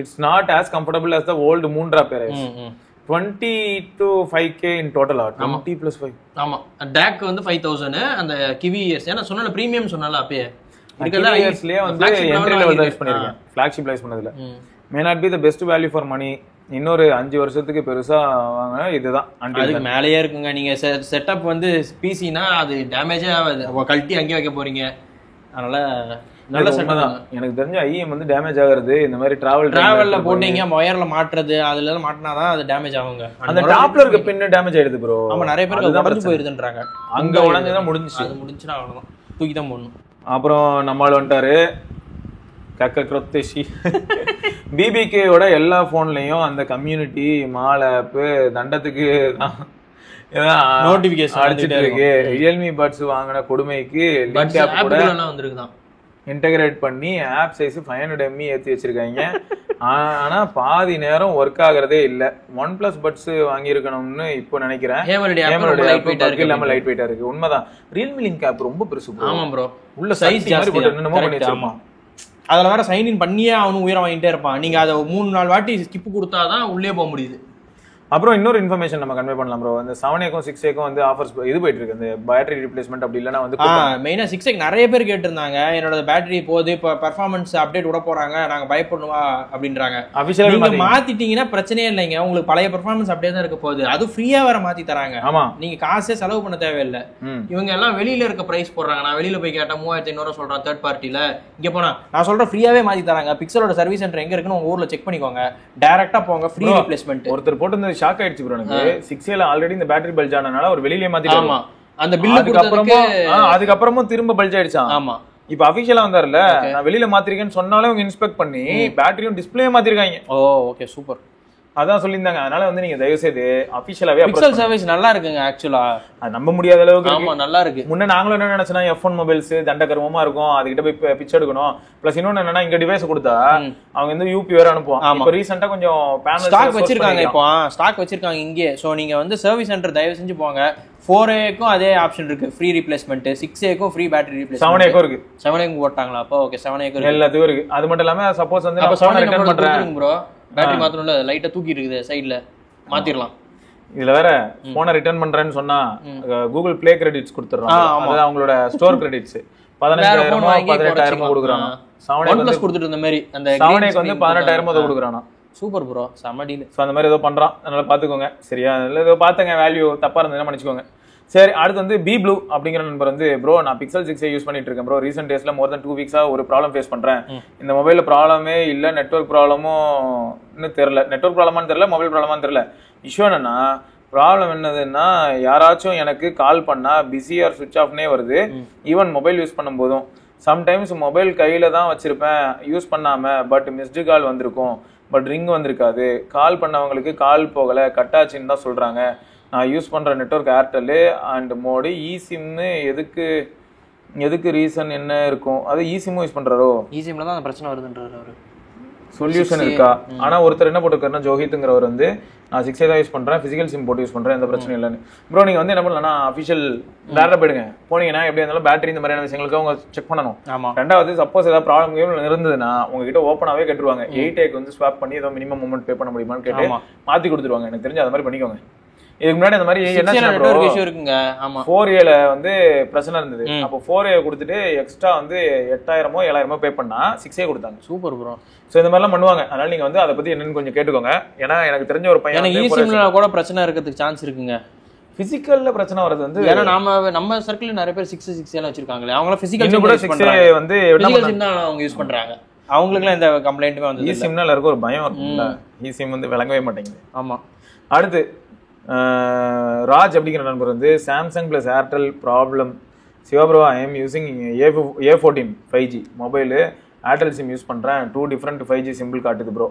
It's not as comfortable as the old Moondrop ears. 20 to 5K in total. 20 plus 5. ஆமா, DAC வந்து 5000. அந்த கிவி இயர்ஸ் ஏன்னா சொன்னால பிரீமியம் சொன்னால அப்பயே இதுக்கெல்லாம் இயர்ஸ்லயே வந்து என்ட்ரி லெவல் தான் யூஸ் பண்ணிருக்கேன். ஃபிளாக்ஷிப் யூஸ் பண்ணதுல may not be the best value for money. இன்னொரு 5 வருஷத்துக்கு பெருசா வாங்க இதுதான். அதுக்கு மேலேயே இருக்குங்க. நீங்க செட்டப் வந்து பிசினா அது டேமேஜே ஆகாது, கழட்டி அங்கேயே வைக்க போறீங்க. அதனால நல்ல செட்டப் தான். எனக்கு தெரிஞ்ச IEM வந்து டேமேஜ் ஆகுறது இந்த மாதிரி டிராவல்ல போட்டீங்க ஒயர்ல மாட்டுறது அதுல எல்லாம் மாட்டினாதான் அது டேமேஜ் ஆகுங்க. அந்த டாப்ல இருக்க பின்னு டேமேஜ் ஆயிடுது ப்ரோ. ஆமா, நிறைய பேருக்கு உடைஞ்சு போயிருதுன்றாங்க. அங்க உடைஞ்சதான் முடிஞ்சிச்சு. அது முடிஞ்சுனா அவ்வளவுதான், தூக்கி தான் போடணும். அப்புறம் நம்மால் வந்துட்டாரு கக்க கிரொத்தேஷி. BBKயோட எல்லா போன்லயும் அந்த கம்யூனிட்டி மால் ஆப் தண்டத்துக்கு நோட்டிபிகேஷன் அடிச்சிட்டு இருக்கு. ரியல்மி பட்ஸ் வாங்கின கொடுமைக்கு இன்டகிரேட் பண்ணி ஆப் சைஸ் 500 MB ஏற்றி வச்சிருக்காங்க. ஆனா பாதி நேரம் ஒர்க் ஆகுறதே இல்ல. OnePlus பட்ஸ் வாங்கியிருக்கணும்னு இப்போ நினைக்கிறேன். இல்லாம லைட் வெயிட்டா இருக்கு. உண்மைதான். ரியல்மி லிங்க் ஆப் ரொம்ப பெருசு. ஆமா ப்ரோ, உள்ள சைஸ் ஜாஸ்தி போட்டு என்னமோ பண்ணி வச்சிருப்பான். அதுல வேற சைன் இன் பண்ணியே அவனும் உயரம் வாங்கிட்டே இருப்பான். நீங்க அதை 3-4 வாட்டி ஸ்கிப் கொடுத்தாதான் உள்ளே போக முடியுது. அப்புறம் இன்னொரு இன்ஃபர்மேஷன் நம்ம கன்வே பண்ணலாம் ப்ரோ. இந்த 7Aக்கும் 6Aக்கும் வந்து ஆஃபர்ஸ் இது போயிட்டு இருக்கு. அந்த பேட்டரி ரீப்ளேஸ்மெண்ட் அப்படி இல்லைன்னா வந்து மெயினா 6A நிறைய பேர் கேட்டிருந்தாங்க. என்னோட பேட்டரி போகுது, இப்போ பெர்ஃபார்மன்ஸ் அப்டேட் விட போறாங்க, நாங்க பயப்படணுமா அப்படின்றாங்க. அபிஷியலா நீங்க மாத்திட்டீங்கன்னா பிரச்சனையே இல்லைங்க. உங்களுக்கு பழைய பெர்ஃபார்மன்ஸ் அப்படியே தான் இருக்க போகுது. அது ஃப்ரீயா வேற மாத்தி தராங்க. ஆமா, நீங்க காசே செலவு பண்ண தேவையில்லை. இவங்க எல்லாம் வெளியில இருக்க பிரைஸ் போடுறாங்க. நான் வெளியில போய் கேட்டா 3500 சொல்றேன் தேர்ட் பார்ட்டில. இங்க போனா நான் சொல்றேன் ஃப்ரீயாவே மாத்தி தராங்க. பிக்சலோட சர்வீஸ் சென்டர் எங்க இருக்குன்னு உங்க ஊர்ல செக் பண்ணிக்கோங்க. டைரக்டா போங்க, ஃப்ரீ ரீப்ளேஸ்மெண்ட். ஒருத்தர் போட்டு ஷாக் ஆயிடுச்சு ப்ரோ. எனக்கு 6Aல ஆல்ரெடி இந்த பேட்டரி பல்ஜ் ஆனனால ஒரு வெளியிலே மாத்திட்டாங்க. ஆமா, அந்த பில் அதுக்கப்புறமும் திரும்ப பல்ஜ் ஆயிடுச்சான். ஆமா, இப்ப அபிஷியலா வந்தாருல, நான் வெளியில மாத்திருக்கேன்னு சொன்னாலும் அவங்க இன்ஸ்பெக்ட் பண்ணி பேட்டரியும் டிஸ்பிளே மாத்திருக்காங்க. ஓ ஓகே, சூப்பர். அதான் சொல்லியிருந்தாங்க. அதனால வந்து நீங்க தயவு செய்து அபிஷியலாவே பிக்சல் சர்வீஸ் நல்லா இருக்குங்க. ஆக்சுவலா அது நம்ப முடியாத அளவுக்கு. ஆமா, நல்லா இருக்கு. முன்ன நாங்களும் என்ன நினைச்சோம்னா F1 மொபைல்ஸ் தண்டகர்வமா இருக்கும், அதுகிட்ட போய் பிச்சை எடுக்கணும். பிளஸ் இன்னொன்னு என்னன்னா இங்க டிவைஸ் கொடுத்தா அவங்க வந்து UP வேற அனுப்புவான். இப்ப ரீசெண்டா கொஞ்சம் பேனல் ஸ்டாக் வச்சிருக்காங்க. இப்போ ஸ்டாக் வச்சிருக்காங்க இங்கே. சோ நீங்க வந்து சர்வீஸ் சென்டர் தயவு செஞ்சு போங்க. 4Aக்கும் அதே ஆப்ஷன் இருக்கு, ஃப்ரீ ரீப்ளேஸ்மெண்ட். 6Aக்கும் ஃப்ரீ பேட்டரி ரீப்ளேஸ்மெண்ட். 7Aக்கும் இருக்கு. 7Aக்கும் போட்டாங்களா? அப்போ ஓகே, 7Aக்கும் எல்லாத்துக்கும் இருக்கு. அது மட்டும் இல்லாம சப்போஸ் வந்து நான் 7A ரிட்டர்ன் பண்றேன் ப்ரோ, பேட்டரி மாத்தணும்ல, லைட்டா தூக்கி இருக்குது சைடுல, மாத்திரலாம். இதுல வேற போனை ரிட்டர்ன் பண்றேன்னு சொன்னா கூகுள் பிளே கிரெடிட்ஸ் கொடுத்துறாங்க. அது அவங்களோட ஸ்டோர் கிரெடிட்ஸ் 15000 18,000 கொடுக்குறாங்க. 7A கொடுத்துட்டு இருந்த மாதிரி அந்த 7A வந்து 18,000 கொடுக்குறானா. சூப்பர் ப்ரோ, செம டீல். சோ அந்த மாதிரி ஏதோ பண்றான். அதனால பாத்துக்கோங்க. சரியா? ஏதோ பாத்துங்க, வேல்யூ தப்பா இருந்ததுன்னா மன்னிச்சுக்கோங்க. சரி, அடுத்து வந்து பி ப்ளூ அப்படிங்கிற நண்பர் வந்து, ப்ரோ நான் பிக்சல் 6A யூஸ் பண்ணிட்டு இருக்கேன் ப்ரோ. ரீசென்ட் டேஸ்ல மோர் தென் 2 வீக்ஸா ஒரு ப்ராப்ளம் ஃபேஸ் பண்றேன். இந்த மொபைல்ல ப்ராப்ளமே இல்ல, நெட்வொர்க் ப்ராப்ளமும் இன்னும் தெரியல. நெட்வொர்க் ப்ராப்ளமான்னு தெரியல, மொபைல் ப்ராப்ளமான்னு தெரியல. இஷ்யூ என்னன்னா ப்ராப்ளம் என்னதுன்னா யாராச்சும் எனக்கு கால் பண்ணா பிஸி ஆர் சுவிட்ச் ஆஃப்னே வருது. ஈவன் மொபைல் யூஸ் பண்ணும் போதும் சம்டைம்ஸ் மொபைல் கையில தான் வச்சிருப்பேன் யூஸ் பண்ணாம, பட் மிஸ்டு கால் வந்திருக்கும், பட் ரிங் வந்திருக்காது. கால் பண்ணவங்களுக்கு கால் போகல, கட்டாச்சுன்னு தான் சொல்றாங்க. நான் யூஸ் பண்ற நெட்வொர்க் ஏர்டெல் அண்ட் மோடி. இசிம்னு எதுக்கு ரீசன் என்ன இருக்கும்? அது இசிம் யூஸ் பண்றாரோ? இசிம்ல தான் அந்த பிரச்சனை வருதுன்றாரு அவரு. சொல்யூஷன் இருக்கா? ஆனா ஒருத்தர் என்ன போட்டுருக்காருன்னா ஜோஹித்ங்கிறவர் வந்து நான் 6A தான் யூஸ் பண்றேன், பிசிக்கல் சிம் போட்டு யூஸ் பண்றேன், எந்த பிரச்சனையும் இல்லைன்னு. ப்ரோ நீங்க வந்து என்ன பண்ணலாம், அஃபிஷியல் டேரக்டா போயிடுங்க. போனீங்கன்னா எப்படி இருந்தாலும் பேட்டரி இந்த மாதிரியான விஷயங்களுக்கு அவங்க செக் பண்ணணும். ரெண்டாவது சப்போஸ் ஏதாவது ப்ராப்ளம் இருந்ததுன்னா உங்ககிட்ட ஓப்பனாவே கேட்டுருவாங்க. 8A வந்து ஸ்வாப் பண்ணி ஏதோ மினிமம் அமௌண்ட் பே பண்ண முடியுமான்னு கேட்டு மாத்தி கொடுத்துருவாங்க. எனக்கு தெரிஞ்சு அந்த மாதிரி பண்ணிக்கோங்க. இதுக்கு முன்னாடி அந்த மாதிரி என்ன இருக்குங்க. ஆமா 4Aல வந்து பிரச்சனை இருந்தது. அப்போ 4A கொடுத்துட்டு எக்ஸ்ட்ரா வந்து 8000 7000 பே பண்ணா 6A கொடுத்தாங்க. Super bro. சோ இந்த மாதிரிலாம் பண்ணுவாங்க. அதனால நீங்க வந்து அதை பத்தி என்னன்னு கொஞ்சம் கேட்டுக்கோங்க. ஏன்னா எனக்கு தெரிஞ்ச ஒரு பையன் ஈசிம்ல கூட பிரச்சனை இருக்கிறதுக்கு சான்ஸ் இருக்குங்க. பிசிக்கல்ல பிரச்சனை வரது வந்து ஏன்னா நம்ம சர்க்கிள்ல நிறைய பேர் 6A வச்சிருக்காங்களே, அவங்க பிசிக்கல் கூட 6A வந்து அவங்க யூஸ் பண்றாங்க. அவங்களுக்குலாம் எந்த கம்ப்ளைண்ட்டுமே வந்து ஈசிம்னா எல்லாருக்கும் ஒரு பயம் இருக்கும்ல. ஈசிம் வந்து விளங்கவே மாட்டேங்குது. ஆமா. அடுத்து ராஜ் அப்படிங்கிற நண்பர் வந்து Samsung plus Airtel problem. Siva bro I am using A14 5G mobile, Airtel SIM use பண்ணுறேன். 2 டிஃப்ரெண்ட் 5G சிம்பிள் காட்டுது ப்ரோ.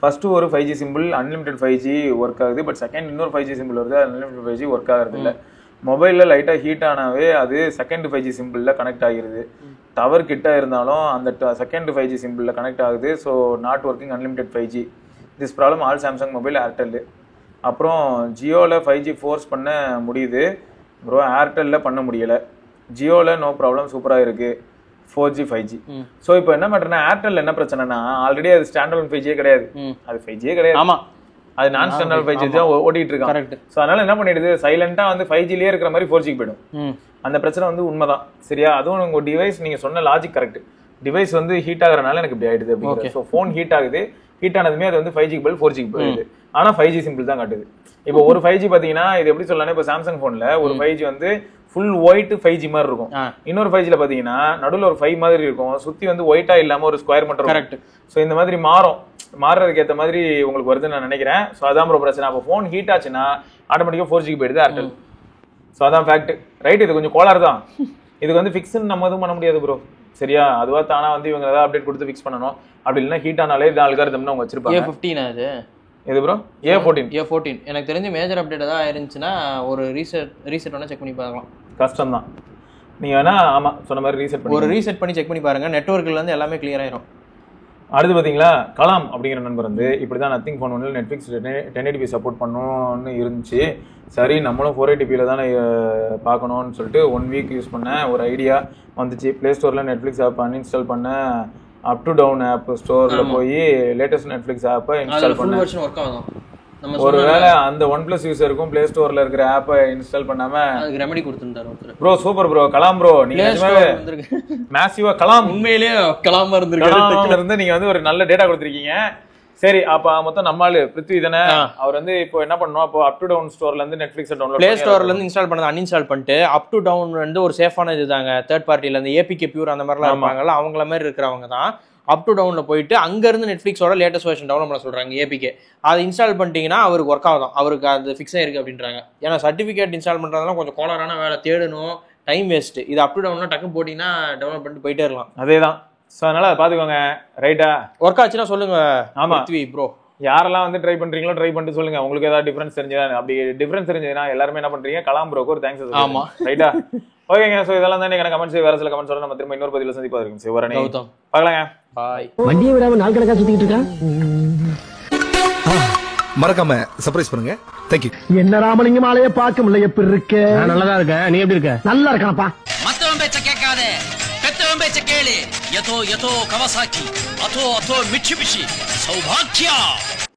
ஃபர்ஸ்ட்டு ஒரு 5G symbol unlimited 5G work ஆகுது, பட் செகண்ட் இன்னொரு 5G சிம்பிள் வருது, அன்லிமிடெட் 5G ஒர்க் ஆகிறது இல்லை. மொபைலில் லைட்டாக ஹீட் ஆனாவே அது செகண்ட் 5G சிம்பிளில் கனெக்ட் ஆகிருது. டவர் கிட்ட இருந்தாலும் அந்த செகண்ட் 5G சிம்பிளில் கனெக்ட் ஆகுது. So not working unlimited 5G. This problem all Samsung mobile Airtel. அப்புறம் ஜியோவில் 5G ஃபோர்ஸ் பண்ண முடியுது ப்ரோ, ஏர்டெல்லில் பண்ண முடியலை. ஜியோவில் நோ ப்ராப்ளம், சூப்பராக இருக்குது 4G 5G. ஸோ இப்போ என்ன பண்ணுறேன்னா ஏர்டெல் என்ன பிரச்சனைனா ஆல்ரெடி அது ஸ்டாண்டர்ட் 5G கிடையாது, அது 5G கிடையாது. ஆமாம், அது நான் ஸ்டாண்டர்ட் 5G தான் ஓடிட்டு இருக்கான். ஸோ அதனால என்ன பண்ணிடுது, சைலண்டாக வந்து 5Gலேயே இருக்கிற மாதிரி 4G போயிடும். அந்த பிரச்சனை வந்து உண்மைதான். சரியா? அதுவும் உங்கள் டிவைஸ் நீங்கள் சொன்ன லாஜிக் கரெக்ட். டிவைஸ் வந்து ஹீட் ஆகுறதுனால எனக்கு இப்படி ஆயிடுது அப்படின்னு. ஸோ ஃபோன் ஹீட் ஆகுது, ஹீட் ஆனதுமே அது வந்து 5G பதில் 4G போயிடுது. ஆனா 5G சிம்பிள் தான் காட்டுது. இப்போ ஒரு 5G பாத்தீங்கன்னா இது எப்படி சொல்லலாம், இப்போ சாம்சங் போன்ல ஒரு 5G வந்து ஃபுல் ஒயிட் 5G மாதிரி இருக்கும். இன்னொரு 5Gல பாத்தீங்கன்னா நடுவில் ஒரு 5 மாதிரி இருக்கும், சுத்தி வந்து ஒயிட்டா இல்லாம ஒரு ஸ்கொயர் மட்டும் இருக்கும். ஸோ இந்த மாதிரி மாறுறதுக்கு ஏற்ற மாதிரி உங்களுக்கு வருதுன்னு நான் நினைக்கிறேன். ஸோ அதான் ப்ரோ பிரச்சனை. அப்போ ஃபோன் ஹீட் ஆச்சுன்னா ஆட்டோமேட்டிக்கா 4G போயிடுது ஏர்டெல். ஸோ அதான் ஃபேக்ட். ரைட், இது கொஞ்சம் கோளாறு தான். இதுக்கு வந்து ஃபிக்ஸ்ன்னு நம்ம எதுவும் பண்ண முடியாது ப்ரோ. சரியா? அதுவா தானா வந்து இவங்க ஏதாவது அப்டேட் கொடுத்து ஃபிக்ஸ் பண்ணணும். அப்படி இல்லைன்னா ஹீட் ஆனாலே இது அல்காரிதம்னு அவங்க வச்சிருப்பாங்க. A15 அது இது ப்ரோ A14 எனக்கு தெரிஞ்சு மேஜர் அப்டேட் ஏதாவது ஆயிருந்துச்சுன்னா ஒரு ரீசெட் வேணா செக் பண்ணி பார்க்கலாம். கஷ்டம் தான். நீங்க வேணா ஆமா சொன்ன மாதிரி ரீசெட் பண்ணி செக் பண்ணி பாருங்க. நெட்வொர்க்ல இருந்து எல்லாமே கிளியர் ஆயிரும். அடுத்து பாத்தீங்களா, கலாம் அப்படிங்கிற நண்பர் வந்து இப்படிதான் நத்திங் ஃபோன் ஒன்ல நெட்ஃபிளிக்ஸ் 1080p சப்போர்ட் பண்ணணும்னு இருந்துச்சு. சரி நம்மளும் 480pல தானே பார்க்கணும்னு சொல்லிட்டு 1 வீக் யூஸ் பண்ணேன். ஒரு ஐடியா வந்துச்சு. பிளே ஸ்டோர்ல நெட்ஃபிளிக்ஸ் ஆப் அன்இன்ஸ்டால் பண்ண, அப் டு டவுன் ஆப் ஸ்டோர்ல போய் லேட்டஸ்ட் நெட்ஃபிளிக்ஸ் ஆப்பை இன்ஸ்டால் பண்ணேன். ஒருவேளை அந்த OnePlus யூசருக்கும் பிளே ஸ்டோர்ல இருக்கிற ஆப்பை இன்ஸ்டால் பண்ணாம அதுக்கு ரெமெடி கொடுத்துட்டாரு bro. Super bro, Kalam bro. நீங்க மேசிவா கலாம், உண்மையிலேயே கலாமா இருந்து நீங்க வந்து ஒரு நல்ல டேட்டா கொடுத்துருக்கீங்க. சரி, அப்ப மொத்தம் நம்மாலு பிருத்வி தானே, அவர் வந்து இப்போ என்ன பண்ணணும், அப்போ அப் டு டவுன் ஸ்டோர்ல இருந்து நெட்ஃபிளிக்ஸ் டவுன்லோட் பிளே ஸ்டோர்ல இருந்து இன்ஸ்டால் பண்ணது அன்இன்ஸ்டால் பண்ணிட்டு அப் டு டவுன் வந்து ஒரு சேஃபான இதுதாங்க. தேர்ட் பார்ட்டில இருந்து APK பியூர் அந்த மாதிரிலாம் இருப்பாங்கல்ல, அவங்கள மாதிரி இருக்கிறவங்க தான் அப் டு டவுன்ல போயிட்டு அங்க இருந்து நெட்ஃபிளிக்ஸோட லேட்டஸ்ட் வெர்ஷன் டவுன்லோட் பண்ண சொல்றாங்க. APK அதை இன்ஸ்டால் பண்ணிட்டீங்கன்னா அவருக்கு ஒர்க் ஆகும், அவருக்கு அது ஃபிக்ஸ் ஆயிருக்கு அப்படின்றாங்க. ஏன்னா சர்டிஃபிகேட் இன்ஸ்டால் பண்றதெல்லாம் கொஞ்சம் கோளாறான வேலை, தேடணும், டைம் வேஸ்ட். இது அப் டு டவுன்ல டக்கு போட்டீங்கன்னா டவுன்லோட் பண்ணிட்டு போயிட்டே இருக்கலாம். அதேதான். ஸோ அதனால அதை பாத்துக்கோங்க. ரைட்டா? ஒர்க் ஆச்சுன்னா சொல்லுங்க. ஆமா ப்ரோ, யாரெல்லாம் வந்து ட்ரை பண்றீங்களோ ட்ரை பண்ணிட்டு சொல்லுங்க. உங்களுக்கு ஏதாவது டிஃபரன்ஸ் தெரிஞ்சதா? அப்படி டிஃபரன்ஸ் தெரிஞ்சதுன்னா எல்லாருமே என்ன பண்றீங்க, கலாம் ப்ரோக்கு ஒரு தேங்க்ஸ். ஆமா, ரைட்டா? ஓகேங்க. ஸோ இதெல்லாம் தான் எனக்கு கமெண்ட்ஸ், வேற சில கமெண்ட்ஸ் நம்ம திரும்ப இன்னொரு பதிவில் சந்திப்பா இருக்கும். சிவரணி பார்க்கலாங்க. பாய். வண்டியை விடாம நாள் கணக்கா சுத்திட்டு இருக்கான். மறக்காம சர்ப்ரைஸ் பண்ணுங்க. தேங்க்யூ. என்ன ராமலிங்கம் ஆலைய பார்க்க முடியல, எப்படி இருக்க? நல்லதா இருக்க. நீ எப்படி இருக்க? நல்லா இருக்கானப்பா. மத்தவன் பேச்ச கேட்காதே, பெத்தவன் பேச்ச கேளு. யதோ யதோ கவசாக்கி, அதோ அதோ மிட்சுபிஷி, சௌபாக்கியா.